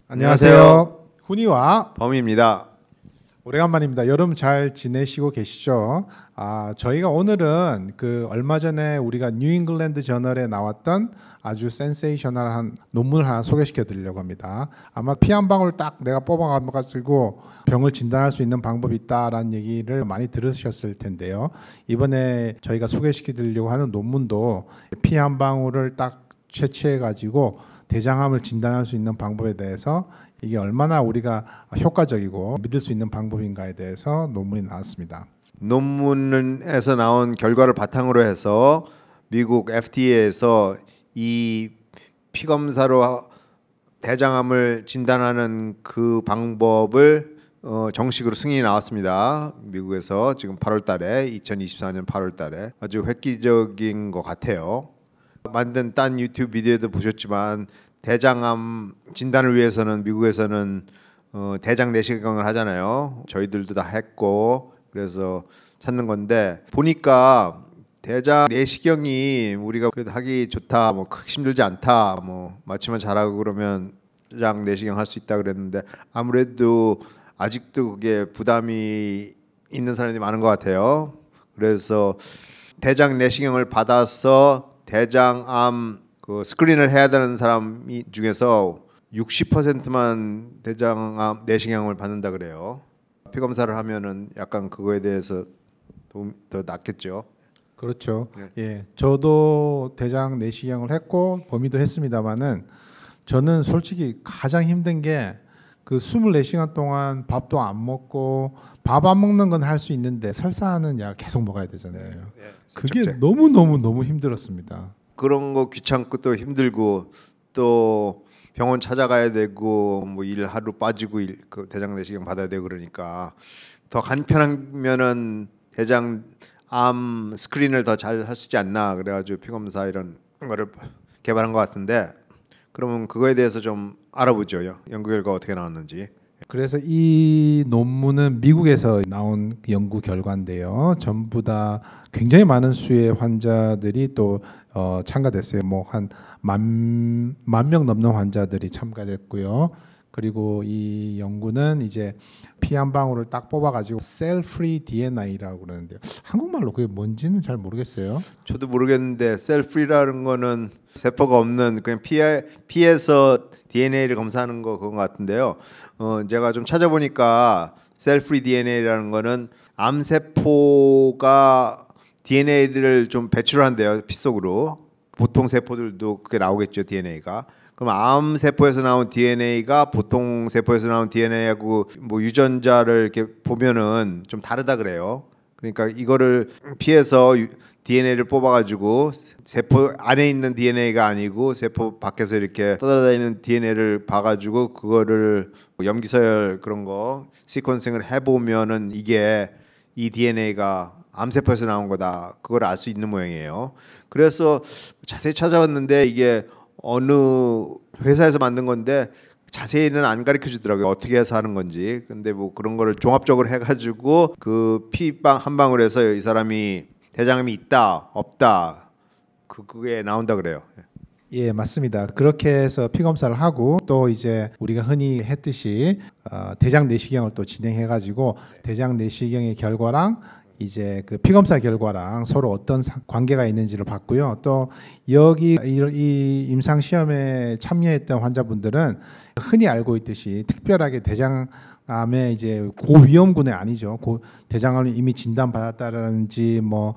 안녕하세요. 훈이와 범입니다. 오래간만입니다. 여러분 잘 지내시고 계시죠? 저희가 오늘은 얼마 전에 우리가 뉴잉글랜드 저널에 나왔던 아주 센세이셔널한 논문을 하나 소개시켜 드리려고 합니다. 아마 피 한 방울 딱 내가 뽑아가지고 병을 진단할 수 있는 방법이 있다라는 얘기를 많이 들으셨을 텐데요. 이번에 저희가 소개시켜 드리려고 하는 논문도 피 한 방울을 딱 채취해 가지고 대장암을 진단할 수 있는 방법에 대해서 이게 얼마나 우리가 효과적이고 믿을 수 있는 방법인가에 대해서 논문이 나왔습니다. 논문에서 나온 결과를 바탕으로 해서 미국 FDA에서 이 피검사로 대장암을 진단하는 그 방법을 정식으로 승인이 나왔습니다. 미국에서 지금 8월 달에 2024년 8월 달에 아주 획기적인 것 같아요. 만든 딴 유튜브 비디오도 보셨지만 대장암 진단을 위해서는 미국에서는 대장 내시경을 하잖아요. 저희들도 다 했고 그래서 찾는 건데 보니까 대장 내시경이 우리가 그래도 하기 좋다, 뭐 크게 힘들지 않다, 뭐 마취만 잘하고 그러면 대장 내시경 할 수 있다 그랬는데 아무래도 아직도 그게 부담이 있는 사람이 많은 것 같아요. 그래서 대장 내시경을 받아서 대장암 스크린을 해야 되는 사람 중에서 60%만 대장암 내시경을 받는다 그래요. 피검사를 하면은 약간 그거에 대해서 더 낫겠죠. 그렇죠. 예, 저도 대장 내시경을 했고 범위도 했습니다만은 저는 솔직히 가장 힘든 게 24시간 동안 밥도 안 먹고 밥 안 먹는 건 할 수 있는데 설사하는 약 계속 먹어야 되잖아요. 그게 너무 힘들었습니다. 그런 거 귀찮고 또 힘들고 또 병원 찾아가야 되고 뭐 일 하루 빠지고 그 대장 내시경 받아야 되고 그러니까 더 간편하면은 대장암 스크린을 더 잘 할 수 있지 않나 그래가지고 피검사 이런 거를 개발한 것 같은데 그러면 그거에 대해서 좀 알아보죠. 연구 결과 어떻게 나왔는지. 그래서 이 논문은 미국에서 나온 연구 결과인데요. 전부 다 굉장히 많은 수의 환자들이 또 참가됐어요. 뭐 한 만 명 넘는 환자들이 참가됐고요. 그리고 이 연구는 이제 피 한 방울을 딱 뽑아가지고 셀 프리 DNA라고 그러는데요. 한국말로 그게 뭔지는 잘 모르겠어요. 저도 모르겠는데 셀 프리라는 거는 세포가 없는 그냥 피에서 DNA를 검사하는 거 그런 것 같은데요. 제가 좀 찾아보니까 셀 프리 DNA라는 거는 암세포가 DNA를 좀 배출한대요. 피 속으로. 보통 세포들도 그게 나오겠죠. DNA가. 그럼 암 세포에서 나온 DNA가 보통 세포에서 나온 DNA하고 뭐 유전자를 이렇게 보면은 좀 다르다 그래요. 그러니까 이거를 피해서 DNA를 뽑아가지고 세포 안에 있는 DNA가 아니고 세포 밖에서 이렇게 떠돌아다니는 DNA를 봐가지고 그거를 염기서열 그런 거 시퀀싱을 해보면은 이게 이 DNA가 암세포에서 나온 거다. 그걸 알 수 있는 모양이에요. 그래서 자세히 찾아봤는데 이게 어느 회사에서 만든 건데 자세히는 안 가르쳐 주더라고요. 어떻게 해서 하는 건지. 근데 뭐 그런 거를 종합적으로 해가지고 그 피방 한 방울에서 이 사람이 대장암이 있다 없다 그게 나온다 그래요. 예, 맞습니다. 그렇게 해서 피 검사를 하고 또 이제 우리가 흔히 했듯이 대장 내시경을 또 진행해가지고 대장 내시경의 결과랑 이제 피 검사 결과랑 서로 어떤 관계가 있는지를 봤고요. 또 여기 이 임상 시험에 참여했던 환자분들은 흔히 알고 있듯이 특별하게 대장암의 이제 고위험군에 아니죠. 대장암을 이미 진단받았다든지 뭐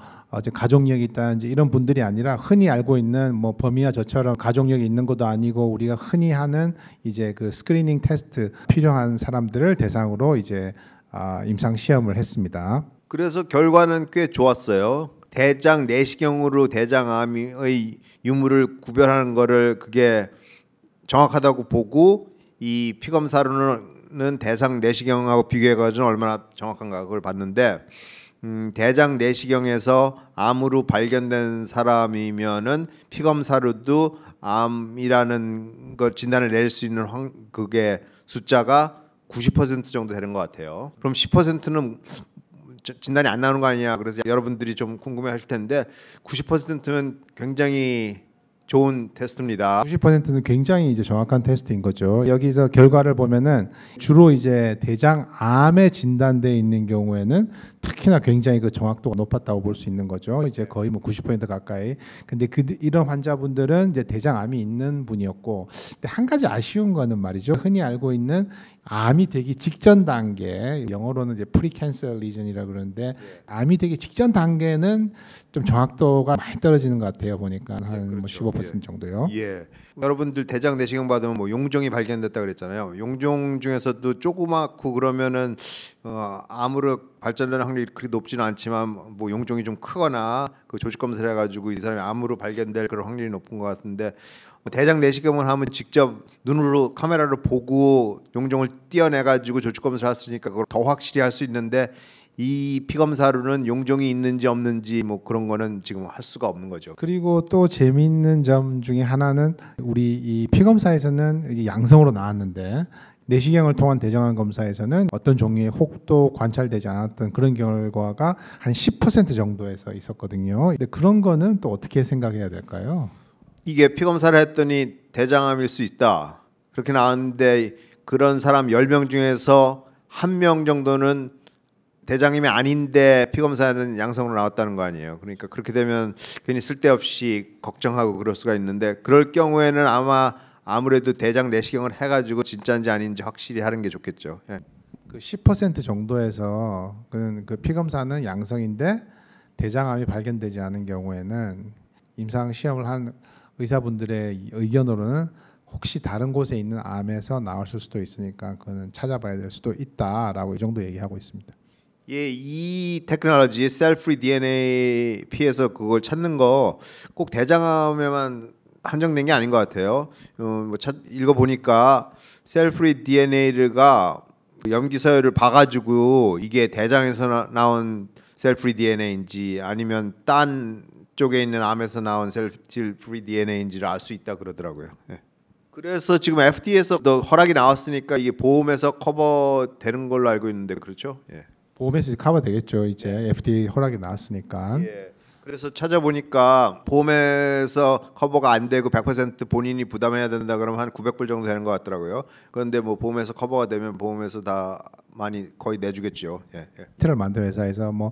가족력이 있다든지 이런 분들이 아니라 흔히 알고 있는 뭐 범이와 저처럼 가족력이 있는 것도 아니고 우리가 흔히 하는 이제 스크리닝 테스트 필요한 사람들을 대상으로 이제 임상 시험을 했습니다. 그래서 결과는 꽤 좋았어요. 대장 내시경으로 대장암의 유무를 구별하는 거를 그게 정확하다고 보고 이 피검사로는 대장 내시경하고 비교해가지고 얼마나 정확한가 그걸 봤는데 대장 내시경에서 암으로 발견된 사람이면은 피검사로도 암이라는 걸 진단을 낼 수 있는 그게 숫자가 90% 정도 되는 것 같아요. 그럼 10%는 진단이 안 나오는 거 아니냐. 그래서 여러분들이 좀 궁금해하실 텐데 90%면 굉장히 좋은 테스트입니다. 90%는 굉장히 이제 정확한 테스트인 거죠. 여기서 결과를 보면은 주로 이제 대장암에 진단돼 있는 경우에는 특히나 굉장히 그 정확도가 높았다고 볼 수 있는 거죠. 이제 거의 뭐 90% 가까이. 근데 이런 환자분들은 이제 대장암이 있는 분이었고, 근데 한 가지 아쉬운 거는 말이죠. 흔히 알고 있는 암이 되기 직전 단계, 영어로는 이제 프리캔서 리전이라 그러는데 암이 되기 직전 단계는 좀 정확도가 많이 떨어지는 것 같아요. 보니까 한 그렇죠. 뭐 15% 정도요. 예. 여러분들 대장 내시경 받으면 뭐 용종이 발견됐다 그랬잖아요. 용종 중에서도 조그맣고 그러면은 암으로 발전되는 확률이 그리 높지는 않지만 뭐 용종이 좀 크거나 그 조직 검사를 해가지고 이 사람이 암으로 발견될 그런 확률이 높은 것 같은데 대장 내시경을 하면 직접 눈으로 카메라로 보고 용종을 띄어내가지고 조직 검사를 했으니까 그걸 더 확실히 할 수 있는데 이 피검사로는 용종이 있는지 없는지 뭐 그런 거는 지금 할 수가 없는 거죠. 그리고 또 재미있는 점 중에 하나는 우리 이 피검사에서는 이제 양성으로 나왔는데 내시경을 통한 대장암 검사에서는 어떤 종류의 혹도 관찰되지 않았던 그런 결과가 한 10% 정도에서 있었거든요. 근데 그런 거는 또 어떻게 생각해야 될까요? 이게 피검사를 했더니 대장암일 수 있다. 그렇게 나왔는데 그런 사람 10명 중에서 1명 정도는 대장암이 아닌데 피검사는 양성으로 나왔다는 거 아니에요. 그러니까 그렇게 되면 괜히 쓸데없이 걱정하고 그럴 수가 있는데 그럴 경우에는 아마 아무래도 대장 내시경을 해가지고 진짜인지 아닌지 확실히 하는 게 좋겠죠. 예. 그 10% 정도에서 그 피검사는 양성인데 대장암이 발견되지 않은 경우에는 임상 시험을 한 의사분들의 의견으로는 혹시 다른 곳에 있는 암에서 나왔을 수도 있으니까 그거는 찾아봐야 될 수도 있다라고 이 정도 얘기하고 있습니다. 예, 이 테크놀로지 셀프리 DNA 피해서 그걸 찾는 거 꼭 대장암에만 한정된 게 아닌 것 같아요. 읽어 보니까 셀프리 DNA가 염기 서열을 봐가지고 이게 대장에서 나온 셀프리 DNA인지 아니면 딴 쪽에 있는 암에서 나온 셀프리 DNA인지를 알 수 있다 그러더라고요. 예. 그래서 지금 FDA에서 허락이 나왔으니까 이게 보험에서 커버되는 걸로 알고 있는데 그렇죠? 예. 보험에서 커버 되겠죠. 이제 FDA 허락이 나왔으니까. 예. 그래서 찾아보니까 보험에서 커버가 안 되고 100% 본인이 부담해야 된다 그러면 한 900불 정도 되는 것 같더라고요. 그런데 뭐 보험에서 커버가 되면 보험에서 다 많이 거의 내주겠죠. 예. 예. 키트를 만든 회사에서 뭐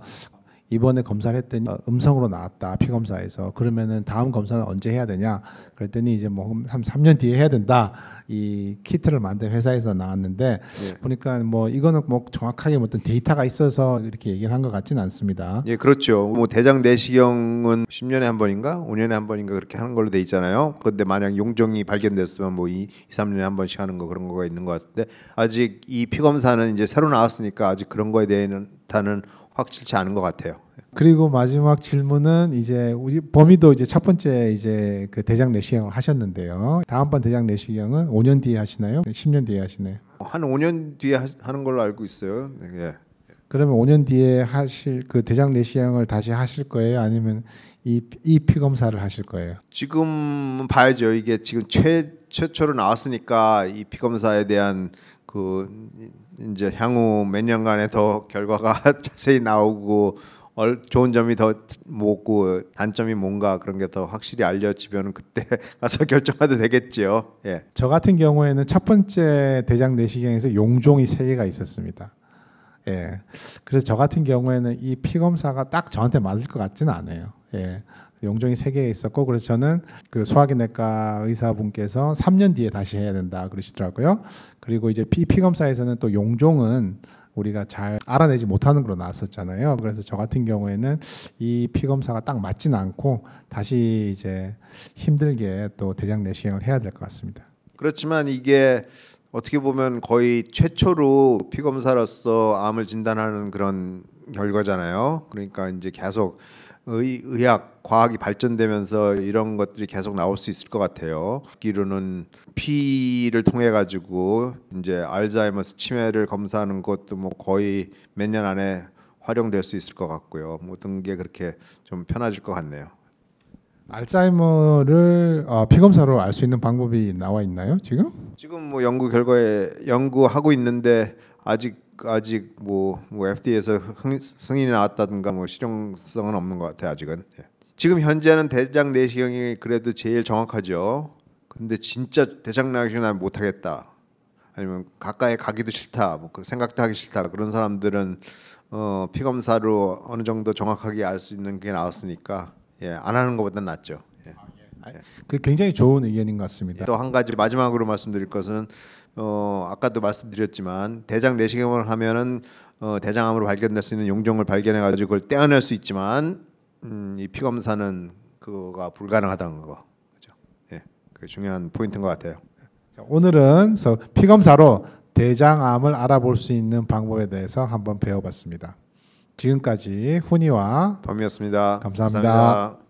이번에 검사를 했더니 음성으로 나왔다 피검사에서 그러면은 다음 검사는 언제 해야 되냐 그랬더니 이제 뭐 한 3년 뒤에 해야 된다 이 키트를 만든 회사에서 나왔는데 보니까 뭐 이거는 뭐 정확하게 어떤 데이터가 있어서 이렇게 얘기를 한 것 같지는 않습니다. 예, 그렇죠. 뭐 대장 내시경은 10년에 한 번인가 5년에 한 번인가 그렇게 하는 걸로 돼 있잖아요. 그런데 만약 용종이 발견됐으면 뭐 2, 3년에 한 번씩 하는 거 그런 거가 있는 것 같은데 아직 이 피검사는 이제 새로 나왔으니까 아직 그런 거에 대해서는 확실치 않은 것 같아요. 그리고 마지막 질문은 이제 우리 범위도 이제 첫 번째 이제 그 대장 내시경을 하셨는데요. 다음번 대장 내시경은 5년 뒤에 하시나요? 10년 뒤에 하시나요? 한 5년 뒤에 하는 걸로 알고 있어요. 네, 예. 그러면 5년 뒤에 하실 그 대장 내시경을 다시 하실 거예요? 아니면 이 피검사를 하실 거예요? 지금 봐야죠. 이게 지금 최초로 나왔으니까 이 피검사에 대한 그 이제 향후 몇 년간에 더 결과가 자세히 나오고 좋은 점이 더 뭐고 단점이 뭔가 그런 게 더 확실히 알려지면 그때 가서 결정해도 되겠죠. 예. 저 같은 경우에는 첫 번째 대장 내시경에서 용종이 3개가 있었습니다. 예. 그래서 저 같은 경우에는 이 피검사가 딱 저한테 맞을 것 같지는 않아요. 예. 용종이 3개 있었고 그래서 저는 그 소화기내과 의사분께서 3년 뒤에 다시 해야 된다 그러시더라고요. 그리고 이제 피검사에서는 또 용종은 우리가 잘 알아내지 못하는 걸로 나왔었잖아요. 그래서 저 같은 경우에는 이 피검사가 딱 맞지는 않고 다시 이제 힘들게 또 대장 내시경을 해야 될 것 같습니다. 그렇지만 이게 어떻게 보면 거의 최초로 피검사로서 암을 진단하는 그런 결과잖아요. 그러니까 이제 계속 의학 과학이 발전되면서 이런 것들이 계속 나올 수 있을 것 같아요. 듣기로는 피를 통해 가지고 이제 알츠하이머스 치매를 검사하는 것도 뭐 거의 몇 년 안에 활용될 수 있을 것 같고요. 모든 게 그렇게 좀 편해질 것 같네요. 알츠하이머를 피검사로 알 수 있는 방법이 나와 있나요 지금? 지금 뭐 연구 결과에 연구하고 있는데 아직 뭐 FDA에서 승인이 나왔다든가 뭐 실용성은 없는 것 같아요 아직은. 예. 지금 현재는 대장 내시경이 그래도 제일 정확하죠. 근데 진짜 대장 내시경은 못하겠다. 아니면 가까이 가기도 싫다. 뭐 생각도 하기 싫다. 그런 사람들은 피 검사로 어느 정도 정확하게 알 수 있는 게 나왔으니까 안 하는 것보다 낫죠. 그 굉장히 좋은 의견인 것 같습니다. 또 한 가지 마지막으로 말씀드릴 것은 아까도 말씀드렸지만 대장 내시경을 하면은 대장암으로 발견될 수 있는 용종을 발견해 가지고 그걸 떼어낼 수 있지만 이 피 검사는 그거가 불가능하다는 거. 그죠? 예, 그게 중요한 포인트인 것 같아요. 자, 오늘은 피 검사로 대장암을 알아볼 수 있는 방법에 대해서 한번 배워봤습니다. 지금까지 훈이와 범이었습니다. 감사합니다.